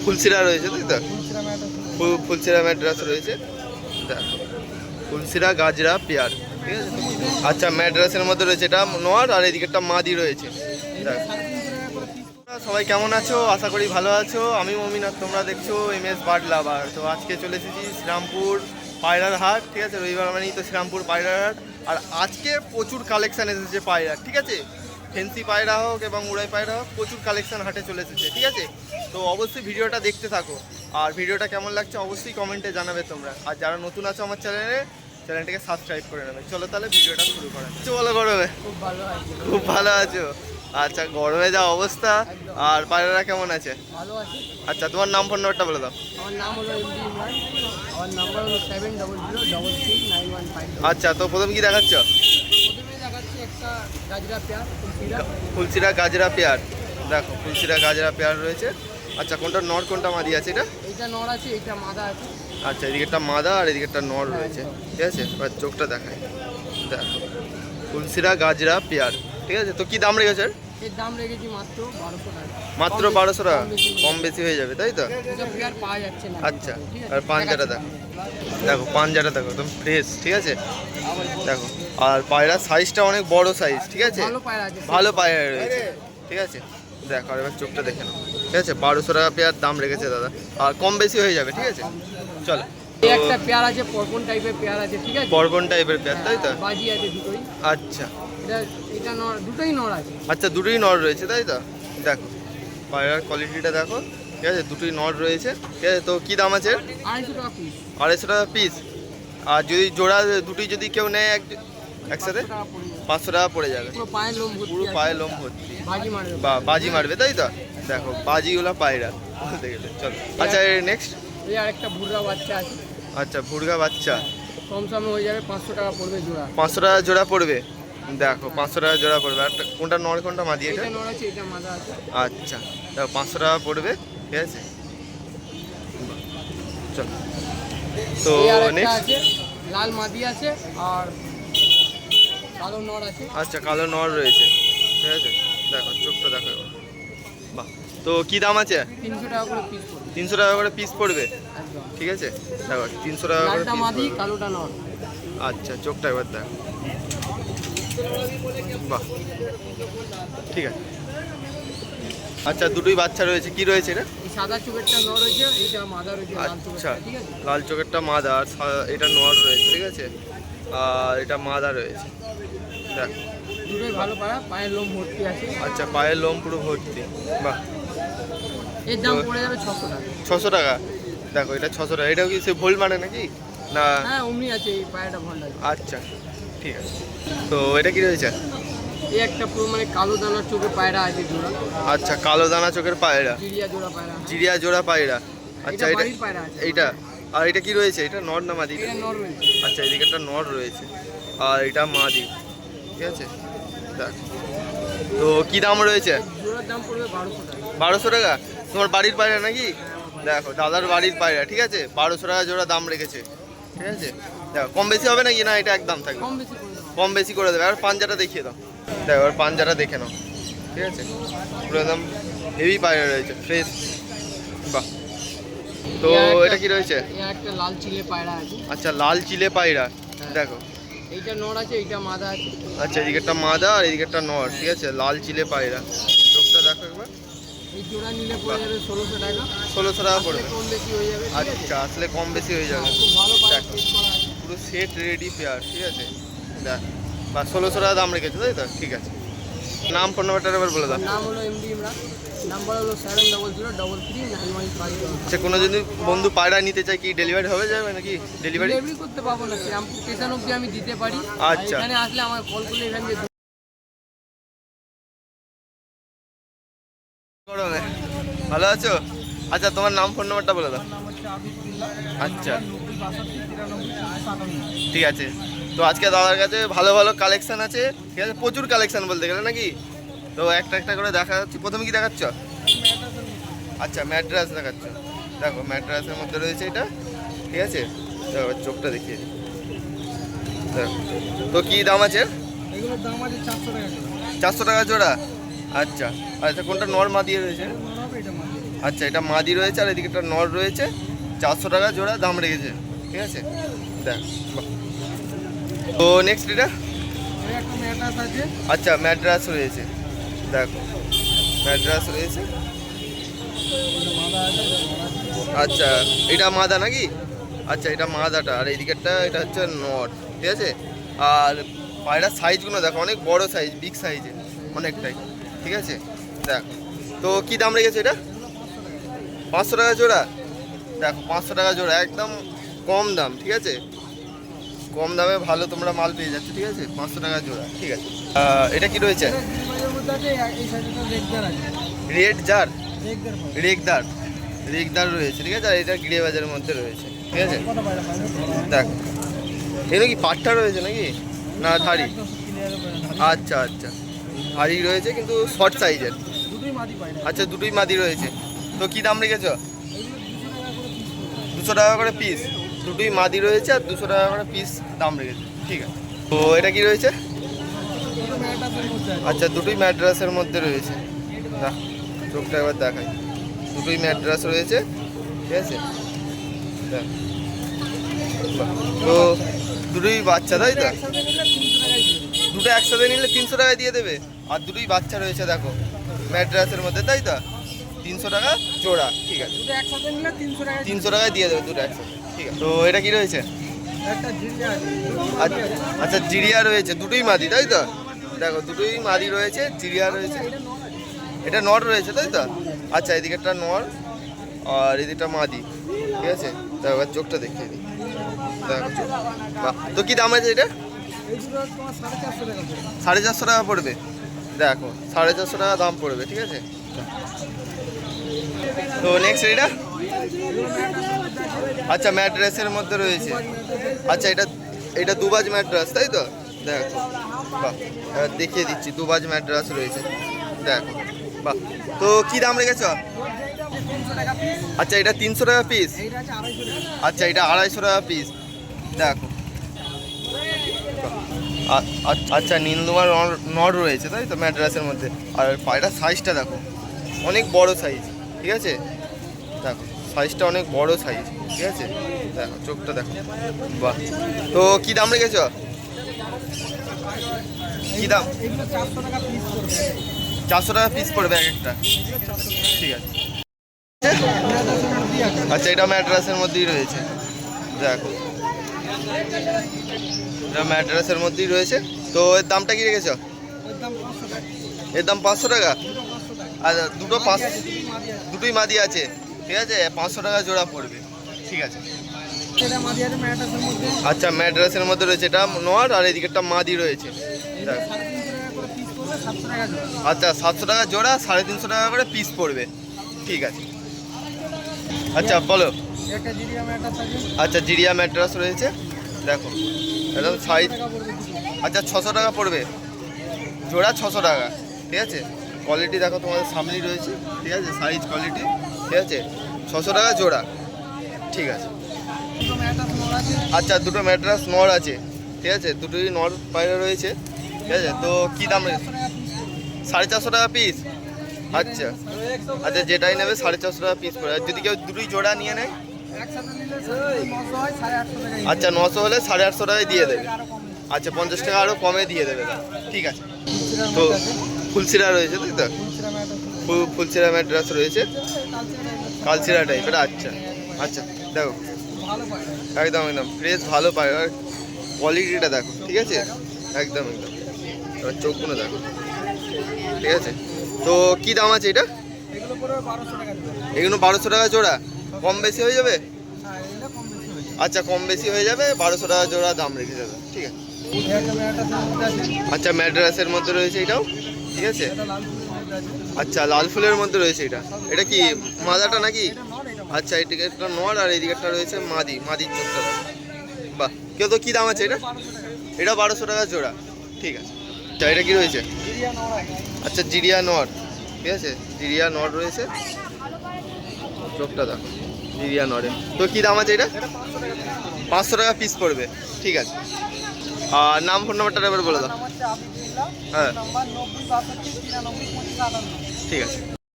ফুলসিরা রয়েছে, তাই তো? ফুলসিরা ম্যাড্রাস রয়েছে, দেখো ফুলসিরা গাজরা পেয়ার, ঠিক আছে। আচ্ছা ম্যাড্রাসের মধ্যে রয়েছে এটা নোয়ার, আর এদিকে একটা মাদি রয়েছে। সবাই কেমন আছো? আশা করি ভালো আছো। আমি মমিন আর তোমরা দেখছো MS বার্ড লাভার। তো আজকে চলে এসেছি শ্রীরামপুর পায়রার হাট, ঠিক আছে। রবিবার মানেই তো শ্রীরামপুর পায়রার হাট। আর আজকে প্রচুর কালেকশান এসেছে পায়রার, ঠিক আছে। ফেন্সি পায়রা হোক এবং উড়াই পায়রা হোক, প্রচুর কালেকশান হাটে চলে এসেছে, ঠিক আছে। তো অবশ্যই ভিডিওটা দেখতে থাকো, আর ভিডিওটা কেমন লাগছে অবশ্যই কমেন্টে জানাবে তোমরা। আর যারা নতুন আছো আমার চ্যানেলটাকে সাবস্ক্রাইব করে নেবে। চলো তাহলে ভিডিওটা শুরু করা। কিছু বলো গরমে? খুব ভালো আছো? আচ্ছা, গরমে যা অবস্থা। আর পায়রারা কেমন আছে? আচ্ছা, তোমার নাম ফোন নাম্বারটা বলে দাও। আমার নাম হলো MD ইমরান, আমার নাম্বার হলো 70033915। আচ্ছা, তো প্রথম কি দেখাচ্ছ? প্রথমে দেখাচ্ছি একটা গাজরা পেয়ার, ফুলসিরা গাজরা পেয়ার। দেখো ফুলসিরা গাজরা পেয়ার রয়েছে। আচ্ছা, কোনটা নর কোনটা মাদি আছে? এইটা নর আছে, এইটা মাদা আছে। আচ্ছা, এদিকে একটা মাদা আর এদিকে একটা নর রয়েছে, ঠিক আছে। এবার চোখটা দেখায়, দেখো ফুলসিরা গাজরা পেয়ার, ঠিক আছে। তো কি দাম রেখেছে? এর দাম রেখেছি মাত্র 1200 টাকা। মাত্র 1200 টাকা? কম বেশি হয়ে যাবে, তাই তো? এসব পেয়ার পাওয়া যাচ্ছে না। আচ্ছা, আর পাঞ্জাটা দেখো, দেখো পাঞ্জাটা দেখো একদম ফ্রেশ, ঠিক আছে। দেখো আর পায়রার সাইজটা অনেক বড় সাইজ, ঠিক আছে। ভালো পায়রা আছে, ভালো পায়রা রয়েছে, ঠিক আছে। দেখো আর এবার চোখটা দেখে নাও, ঠিক আছে। 1200 টাকা পেয়ার দাম রেখেছে দাদা, আর কম বেশি হয়ে যাবে, ঠিক আছে। চলো, এই একটা পেয়ার আছে, পরপন টাইপের পেয়ার আছে, ঠিক আছে। বর্বন টাইপের পেয়ার, তাই তো? বাজি আছে দুটোই। আচ্ছা এটা নর, দুটোই নর আছে। আচ্ছা, দুটোই নর রয়েছে, তাই তো? দেখো পায়রার কোয়ালিটিটা দেখো, ঠিক আছে। দুটোই নর রয়েছে, ঠিক আছে। তো কি দাম আছে? 250 টাকা পিস। 250 টাকা পিস। আর যদি জোড়া দুটোই যদি কেউ নেয় একসাথে 500 টাকা পড়ে যাবে। পুরো পায়ের লোম ভর্তি, পুরো পায়ে লোম ভর্তি, বাজি মারবে। বাজি মারবে, তাই তো? দেখো বাজিগুলো পায়রা বলতে গেলে। চলো, আচ্ছা নেক্সট। এই আরেকটা ভুররা বাচ্চা আছে। আচ্ছা, ভুরগা বাচ্চা, কম সমে হয়ে যাবে, 500 টাকা পড়বে জোড়া। 500 টাকা জোড়া পড়বে। দেখো 500 টাকা জোড়া পড়বে। আর কোনটা নর কোনটা মাদি? এটা এটা নর আছে, এটা মাদা আছে। আচ্ছা, দেখো 500 টাকা পড়বে, ঠিক আছে। চলো, তো এই আরেকটা নেক্সট। আছে, লাল মাদি আছে আর কালো নর আছে। আচ্ছা, কালো নর রয়েছে, ঠিক আছে। দেখো চোখটা দেখো এবার। বাহ, তো কি দাম আছে? 300 টাকা করে পিস পড়বে। 300 টাকা করে পিস পড়বে, একদম। ঠিক আছে। দেখো 300 টাকা করে লালটা পিস মাদি, পড়বে। কালোটা নর। আচ্ছা, চোখটা এবার দেখো। বাহ, ঠিক আছে। আচ্ছা, দুটোই বাচ্চা রয়েছে। কি রয়েছে এটা? এই সাদা চোখেরটা নর রয়েছে, এইটা মাদা রয়েছে, লাল আচ্ছা, চোখেরটা, ঠিক আছে। লাল চোখেরটা মাদা আর এটা নর রয়েছে, ঠিক আছে। আর এটা মাদা রয়েছে, দেখ। দুটোই ভালো পায়রা, পায়ের লোম ভর্তি আছে। আচ্ছা, পায়ের লোম পুরো ভর্তি, বাহ। এর দাম পড়ে যাবে 600 টাকা। 600 টাকা? দেখো এটা 600 টাকা। এটাও কি সে ভোল মানে নাকি না? হ্যাঁ, অমনি আছে, এই পায়রাটা ভালো লাগে। আচ্ছা, ঠিক আছে। তো এটা কি রয়েছে? এই একটা পুরো মানে কালো দানার চোখে পায়রা আছে জোড়া। আচ্ছা, কালো দানা চোখের পায়রা, জিরিয়া জোড়া পায়রা। জিরিয়া জোড়া পায়রা। আচ্ছা, এটা এটা বাড়ির পায়রা আছে। এইটা। আর এটা কি রয়েছে? এটা নর না মাদি? এটা নর রয়েছে। আচ্ছা, এদিকে একটা নর রয়েছে আর এটা মাদি, ঠিক আছে। দেখ, তো কি দাম রয়েছে? জোড়ার দাম পড়বে 1200 টাকা। 1200 টাকা? তোমার বাড়ির পায়রা নাকি? দেখো দাদার বাড়ির পায়রা, ঠিক আছে। 1200 টাকা জোড়া দাম রেখেছে, ঠিক আছে। দেখো কম বেশি হবে নাকি? না, এটা একদম থাকবে? কম বেশি করে দেবো। কম বেশি করে দেবে। আর পাঞ্জাটা দেখিয়ে দাও। দেখো আর পাঞ্জাটা দেখে নাও, ঠিক আছে। পুরো একদম হেভি পায়রা রয়েছে, ফ্রেশ। বাহ, তো এটা কি রয়েছে? এই একটা লাল চিলে পায়রা আছে। আচ্ছা, লাল চিলে পায়রা, দেখো। এইটা নর আছে, এইটা মাদা আছে। আচ্ছা, এদিকে একটা মাদা আর এদিকে একটা নর, ঠিক আছে। লাল চিলে পায়রা, চোখটা দেখো একবার। এই জোড়া নিলে পড়ে যাবে 1600 টাকা। 1600 টাকা পড়বে? কম বেশি হয়ে যাবে, ঠিক আছে। আচ্ছা, আসলে কম বেশি হয়ে যাবে। খুব ভালো পায়রা দেখো, সেট করা আছে। পুরো সেট রেডি পেয়ার, ঠিক আছে। দেখ, বা 1600 টাকা দাম রেখেছে, তাই তো? ঠিক আছে। নাম ফোন নাম্বারটা এবার বলে দাও। আমার নাম হলো MD ইমরান, নাম্বার হলো 70033915। আচ্ছা, কোনো যদি বন্ধু পায়রা নিতে চায় কি ডেলিভারি হবে যাবে নাকি? ডেলিভারি ডেলিভারি করতে পারবো না, শ্রীরামপুর স্টেশন অবধি আমি দিতে পারি। আর আচ্ছা। এখানে আসলে আমার কল করলে এখান থেকে গরমে ভালো আছো? আচ্ছা, তোমার নাম ফোন নাম্বারটা বলে দাও। নাম হচ্ছে আবিদুল্লাহ। আচ্ছা, 90 ঠিক আছে। তো আজকে দাদার কাছে ভালো ভালো কালেকশন আছে, ঠিক আছে। প্রচুর কালেকশন বলতে গেলে নাকি। তো একটা একটা করে দেখা যাচ্ছে। প্রথমে কি দেখাচ্ছ? আচ্ছা, ম্যাড্রাস দেখাচ্ছ। দেখো ম্যাড্রাসের মধ্যে রয়েছে এটা, ঠিক আছে। দেখো চোখটা দেখিয়ে দিই। দেখো, তো কি দাম আছে? এগুলোর দাম আছে 400 টাকা করে। 400 টাকা জোড়া? আচ্ছা আচ্ছা, কোনটা নর মাদি রয়েছে? এটা মাঝে আচ্ছা, এটা মাদি রয়েছে আর এদিকে একটা নর রয়েছে। 400 টাকা জোড়া দাম রেখেছে, ঠিক আছে। দেখ, বাহ। তো নেক্সট এটা, এই একটা ম্যাটাস আছে। আচ্ছা ম্যাড্রাস রয়েছে, দেখো ম্যাড্রাস রয়েছে। এটা মাদা আছে, আচ্ছা, এটা মাদা নাকি? আচ্ছা, এটা মাদাটা আর এইদিকেরটা এটা হচ্ছে নট, ঠিক আছে। আর পায়রার সাইজগুলো দেখো, অনেক বড় সাইজ, বিগ সাইজের অনেকটাই, ঠিক আছে। দেখ, তো কি দাম রেখেছে এটা? 500 টাকা জোড়া। দেখো 500 টাকা জোড়া, একদম কম দাম, ঠিক আছে। কম দামে ভালো তোমরা মাল পেয়ে যাচ্ছ, ঠিক আছে। 500 টাকা জোড়া, ঠিক আছে। এটা কি রয়েছে? এটা গ্রিবাজের মধ্যে আছে, এই সাইডটা রেগদার আছে। রেড জার, রেগদার পাবে। রেগদার, রেগদার রয়েছে, ঠিক আছে। আর এটা গিরে বাজারের মধ্যে রয়েছে, ঠিক আছে। কত পায়রা পাবে? দেখ, এগুলো কি পাট্টা রয়েছে নাকি না ধাড়ি? একদম ক্লিয়ার হবে। আচ্ছা আচ্ছা, ধাড়ি রয়েছে কিন্তু শর্ট সাইজের। দুটোই মাদি পায়রা। আচ্ছা, দুটোই মাদি রয়েছে। তো কি দাম রেখেছো? এইগুলো 200 টাকা করে পিস পড়বে। 200 টাকা করে পিস। দুটোই মাদি রয়েছে আর 200 টাকা করে পিস দাম রেখেছে, ঠিক আছে। তো এটা কি রয়েছে? দুটো ম্যাটাসের মধ্যে আছে। আচ্ছা, দুটোই ম্যাড্রাসের মধ্যে রয়েছে। না, চোখটা একবার দেখাই। দুটোই ম্যাড্রাস রয়েছে, ঠিক আছে। দেখ, বাহ। তো দুটোই বাচ্চা, তাই তো? একসাথে নিলে 300 টাকায় দিয়ে দেবে। দুটো একসাথে নিলে 300 টাকায় দিয়ে দেবে। আর দুটোই বাচ্চা রয়েছে দেখো, ম্যাড্রাসের মধ্যে, তাই তো? 300 টাকা জোড়া, ঠিক আছে। দুটো একসাথে নিলে 300 টাকায় 300 টাকায় দিয়ে দেবে দুটো একসাথে, ঠিক আছে। তো এটা কি রয়েছে? একটা জিরিয়া আছে। আচ্ছা, জিরিয়া রয়েছে, দুটোই মাদি, তাই তো? দেখো, দুটোই মাদি রয়েছে, জিরিয়া রয়েছে। এটা নর রয়েছে, তাই তো? আচ্ছা, এদিকে একটা নর আর এদিকটা মাদি, ঠিক আছে। দেখো, এবার চোখটা দেখিয়ে দিই। দেখো চোখ, বাহ। তো কি দাম আছে এটা? এই দুটো তোমার 450 টাকা পড়বে। 450 টাকা পড়বে। দেখো, 450 টাকা দাম পড়বে, ঠিক আছে। তো নেক্সট এটা, এগুলো ম্যাটাসের মধ্যে আছে। আচ্ছা ম্যাড্রাসের মধ্যে রয়েছে। আচ্ছা, এটা এটা দুবাজ ম্যাড্রাস, তাই তো? দেখো, বাহ, এবার দেখিয়ে দিচ্ছি, দুবাজ ম্যাড্রাস রয়েছে, দেখো, বাহ। তো কি দাম রেখেছ? 300 টাকা পিস। আচ্ছা, এটা 300 টাকা পিস। এইটা আছে 250 টাকা। আচ্ছা, এটা 250 টাকা পিস, দেখো, বাহ। আচ্ছা, নীলদুমার নর রয়েছে, তাই তো ম্যাড্রাসের মধ্যে। আর পায়রার সাইজটা দেখো, অনেক বড় সাইজ, ঠিক আছে। দেখো, সাইজটা অনেক বড় সাইজ, ঠিক আছে। দেখো, চোখটা দেখো, বাহ। তো কি দাম রেখেছ? কি দাম? এগুলো 400 টাকা পিস পড়বে। 400 টাকা পিস পড়বে এক একটা, ঠিক আছে। ম্যাটাসের মধ্যেই আছে। আচ্ছা, এটা ম্যাড্রাসের মধ্যেই রয়েছে, দেখো, এটা ম্যাড্রাসের মধ্যেই রয়েছে। তো এর দামটা কি রেখেছ? এর দাম 500 টাকা। এর দাম 500 টাকা। দুটো 500 টাকা। আর দুটো মাদি আছে, দুটোই মাদি আছে। দুটোই মাদি আছে, ঠিক আছে। 500 টাকা জোড়া পড়বে, ঠিক আছে। এটা মাদি আছে ম্যাটাসের মধ্যে। আচ্ছা, ম্যাড্রাসের মধ্যে রয়েছে, এটা নর আর এদিকে একটা মাদি রয়েছে। এটা 350 টাকা করে পিস পড়বে, 700 টাকা জোড়া। আচ্ছা, 700 টাকা জোড়া, 350 টাকা করে পিস পড়বে, ঠিক আছে। আচ্ছা, বলো। একটা জিরিয়া ম্যাটাস আছে। আচ্ছা, জিরিয়া ম্যাড্রাস রয়েছে, দেখো, একদম সাইজ। টাকা পড়বে দুটো। আচ্ছা, 600 টাকা পড়বে জোড়া, 600 টাকা, ঠিক আছে। কোয়ালিটি দেখো তোমাদের সামনেই রয়েছে, ঠিক আছে, সাইজ কোয়ালিটি, ঠিক আছে। 600 টাকা জোড়া, ঠিক আছে। দুটো ম্যাটাস নর আছে। আচ্ছা, দুটো ম্যাড্রাস নর আছে, ঠিক আছে। দুটোই নর পায়রা রয়েছে, ঠিক আছে। তো কি দাম রেখেছে? 450 টাকা পিস। আচ্ছা আচ্ছা, যেটাই নেবে 450 টাকা পিস পড়ে। আর যদি কেউ দুটোই জোড়া নিয়ে নেয়? একসাথে নিলে 900 হয়, 850 টাকা। আচ্ছা, 900 হলে 850 টাকায় দিয়ে দেবে। আরো কম নেবে। আচ্ছা, 50 টাকা আরও কমে দিয়ে দেবে, ঠিক আছে। ফুলচিরা তো ম্যাটাস আছে। ফুলসিরা রয়েছে, তাই তো? ফুলচিরা ম্যাটাস আছে। ফুলসিরা ম্যাড্রাস রয়েছে, কালচিরা কালসিরা টাইপের। আচ্ছা আচ্ছা, দেখো, ভালো পায়রা। একদম একদম ফ্রেশ, ভালো পায়। আর কোয়ালিটিটা দেখো, ঠিক আছে, একদম একদম। এবার চোখগুলো দেখো, ঠিক আছে। তো কি দাম আছে এটা? এগুলো পড়বে 1200 টাকা জোড়া। এগুলো 1200 টাকা জোড়া, কম বেশি হয়ে যাবে? হ্যাঁ, এগুলো কম বেশি হয়ে যায়। আচ্ছা, কম বেশি হয়ে যাবে, 1200 টাকা জোড়া দাম রেখে দেবে, ঠিক আছে। একটা ম্যাটাসের মধ্যে আছে। আচ্ছা, ম্যাড্রাসের মধ্যে রয়েছে এটাও, ঠিক আছে। এটা লাল ফুলের মধ্যে আছে। আচ্ছা, লাল ফুলের মধ্যে রয়েছে এটা। এটা কি মাদাটা নাকি? এটা নর, এটা মাদি। আচ্ছা, এদিকে একটা নর আর এদিকে একটা রয়েছে মাদি, মাদির চোখটা দেখো। বাহ। কেউ তো কি দাম আছে এটা? 1200 টাকা। এটা 1200 টাকা জোড়া, ঠিক আছে। আচ্ছা, এটা কি রয়েছে? জিরিয়া নর আছে। আচ্ছা, জিরিয়া নর, ঠিক আছে, জিরিয়া নর রয়েছে, চোখটা দেখো, জিরিয়া নরে। তো কি দাম আছে এটা? এটা 500 টাকা পিস। 500 টাকা পিস পড়বে, ঠিক আছে। আর নাম, ফোন নাম্বারটা এবার বলে দাও। নাম হচ্ছে আবিদুল্লাহ। হ্যাঁ, নাম্বার 90 62 93 25 98। ঠিক আছে।